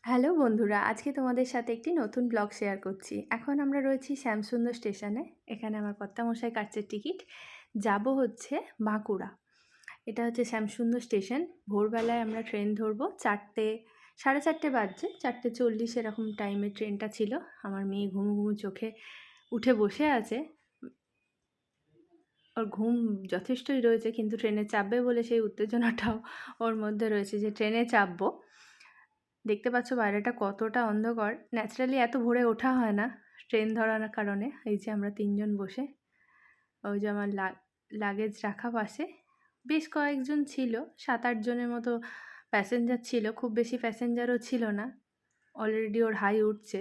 Hello বন্ধুরা, আজকে তোমাদের সাথে একটি নতুন ব্লগ শেয়ার করছি। এখন আমরা রয়েছি শ্যামসুন্দর স্টেশনে। এখানে আমার কর্তামশাই কাটছে টিকিট। যাব হচ্ছে বাঁকুড়া। এটা হচ্ছে শ্যামসুন্দর স্টেশন। ভোরবেলায় আমরা ট্রেন ধরবো 4টে, 4:30 বাজছে, 4:40 এরকম টাইমে ট্রেনটা ছিল। আমার মেয়ে ঘুমু ঘুমু চোখে উঠে বসে আছে। ওর ঘুম যথেষ্টই রয়েছে, কিন্তু ট্রেনে চাপবে বলে সেই উত্তেজনাটাও ওর মধ্যে রয়েছে যে ট্রেনে চাপবো। দেখতে পাচ্ছ বাইরেটা কতটা অন্ধকার। ন্যাচারালি এত ভোরে ওঠা হয় না ট্রেন ধরার কারণে। এই যে আমরা 3 জন বসে, ওই যে আমার লাগেজ রাখা পাশে বেশ কয়েকজন ছিল, 7-8 জনের মতো প্যাসেঞ্জার ছিল। খুব বেশি প্যাসেঞ্জারও ছিল না। অলরেডি ওর হাই উঠছে।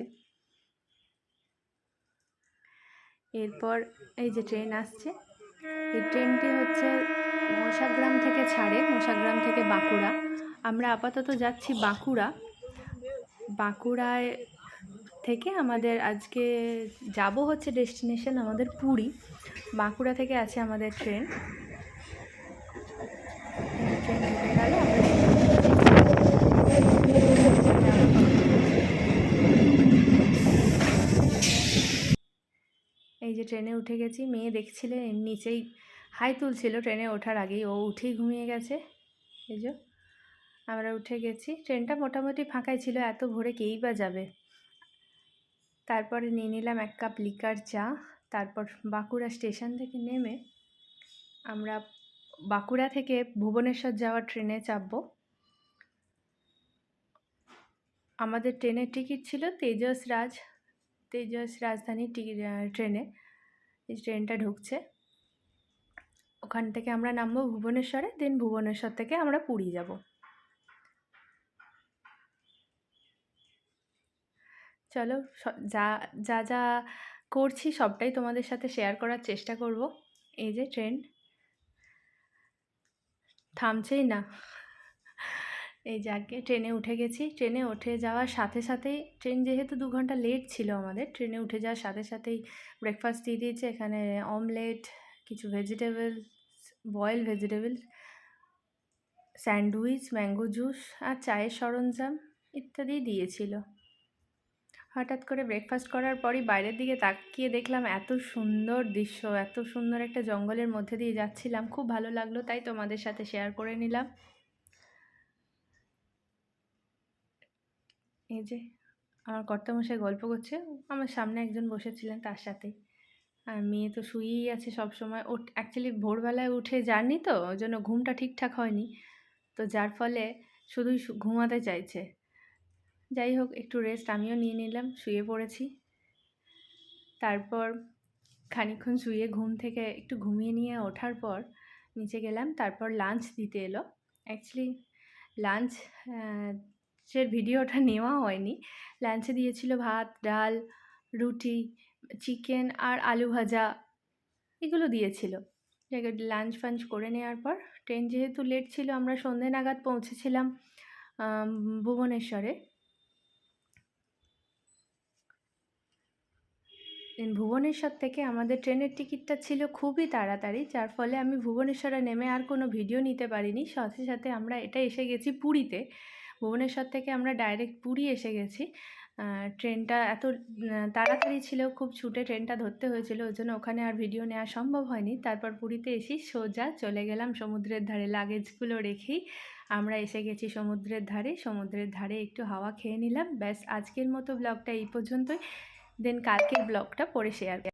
এরপর এই যে ট্রেন আসছে। এই ট্রেনটি হচ্ছে মশাগ্রাম থেকে ছাড়ে, মশাগ্রাম থেকে বাঁকুড়া। আমরা আপাতত যাচ্ছি বাঁকুড়া। বাঁকুড়ায় থেকে আমাদের আজকে যাব হচ্ছে ডেস্টিনেশন আমাদের পুরী। বাঁকুড়া থেকে আছে আমাদের ট্রেন। ট্রেন ঢুকে গেল, এই যে ট্রেনে উঠে গেছি। মেয়ে দেখছিলে নিচেই হাই তুলছিল ট্রেনে ওঠার আগেই, ও উঠেই ঘুমিয়ে গেছে। এই যে আমরা উঠে গেছি। ট্রেনটা মোটামুটি ফাঁকাই ছিল, এত ভোরে কেই বা যাবে। তারপরে নিয়ে নিলাম 1 কাপ লিকার চা। তারপর বাঁকুড়া স্টেশন থেকে নেমে আমরা বাঁকুড়া থেকে ভুবনেশ্বর যাওয়ার ট্রেনে চাপবো। আমাদের ট্রেনের টিকিট ছিল তেজস রাজধানীর ট্রেনে। এই ট্রেনটা ঢুকছে। ওখান থেকে আমরা নামবো ভুবনেশ্বরে, দেন ভুবনেশ্বর থেকে আমরা পুরী যাব। চলো, যা যা যা করছি সবটাই তোমাদের সাথে শেয়ার করার চেষ্টা করব। এই যে ট্রেন থামছেই না। এই যাকে ট্রেনে উঠে গেছি। ট্রেনে উঠে যাওয়ার সাথে সাথেই, ট্রেন যেহেতু 2 ঘন্টা লেট ছিল আমাদের, ট্রেনে উঠে যাওয়ার সাথে সাথেই ব্রেকফাস্ট দিয়ে দিয়েছে। এখানে অমলেট, কিছু vegetables, boil vegetable, sandwich, mango juice আর চায়ের সরঞ্জাম ইত্যাদি দিয়েছিল। হঠাৎ করে ব্রেকফাস্ট করার পরই বাইরের দিকে তাকিয়ে দেখলাম এত সুন্দর দৃশ্য, এত সুন্দর একটা জঙ্গলের মধ্যে দিয়ে যাচ্ছিলাম। খুব ভালো লাগলো, তাই তোমাদের সাথে শেয়ার করে নিলাম। এই যে আমার কর্তামশাই গল্প করছে, আমার সামনে একজন বসেছিলেন তার সাথে। আর মেয়ে তো শুয়েই আছে সবসময়। ও অ্যাকচুয়ালি ভোরবেলায় উঠে জার্নি, তো ওই জন্য ঘুমটা ঠিকঠাক হয়নি, তো যার ফলে শুধুই ঘুমাতে চাইছে। যাই হোক, একটু রেস্ট আমিও নিয়ে নিলাম, শুয়ে পড়েছি। তারপর খানিকক্ষণ শুয়ে ঘুম থেকে একটু ঘুমিয়ে নিয়ে ওঠার পর নিচে গেলাম। তারপর লাঞ্চ দিতে এলো। অ্যাকচুয়ালি লাঞ্চ এর ভিডিওটা নেওয়া হয়নি। লাঞ্চে দিয়েছিল ভাত, ডাল, রুটি, চিকেন আর আলু ভাজা, এগুলো দিয়েছিল। লাঞ্চ ফাঞ্চ করে নেওয়ার পর ট্রেন যেহেতু লেট ছিল, আমরা সন্ধ্যে নাগাদ পৌঁছেছিলাম ভুবনেশ্বরে। ভুবনেশ্বর থেকে আমাদের ট্রেনের টিকিটটা ছিল খুবই তাড়াতাড়ি, যার ফলে আমি ভুবনেশ্বরে নেমে আর কোনো ভিডিও নিতে পারিনি। সাথে সাথে আমরা এসে গেছি পুরীতে। ভুবনেশ্বর থেকে আমরা ডাইরেক্ট পুরী এসে গেছি। ট্রেনটা এত তাড়াতাড়ি ছিল, খুব ছুটে ট্রেনটা ধরতে হয়েছিল, ওই জন্য ওখানে আর ভিডিও নেওয়া সম্ভব হয়নি। তারপর পুরীতে এসেই সোজা চলে গেলাম সমুদ্রের ধারে। লাগেজগুলো রেখেই আমরা এসে গেছি সমুদ্রের ধারে। সমুদ্রের ধারে একটু হাওয়া খেয়ে নিলাম। ব্যাস, আজকের মতো ব্লগটা এই পর্যন্তই। দেন কালকের ব্লগটা পরে শেয়ার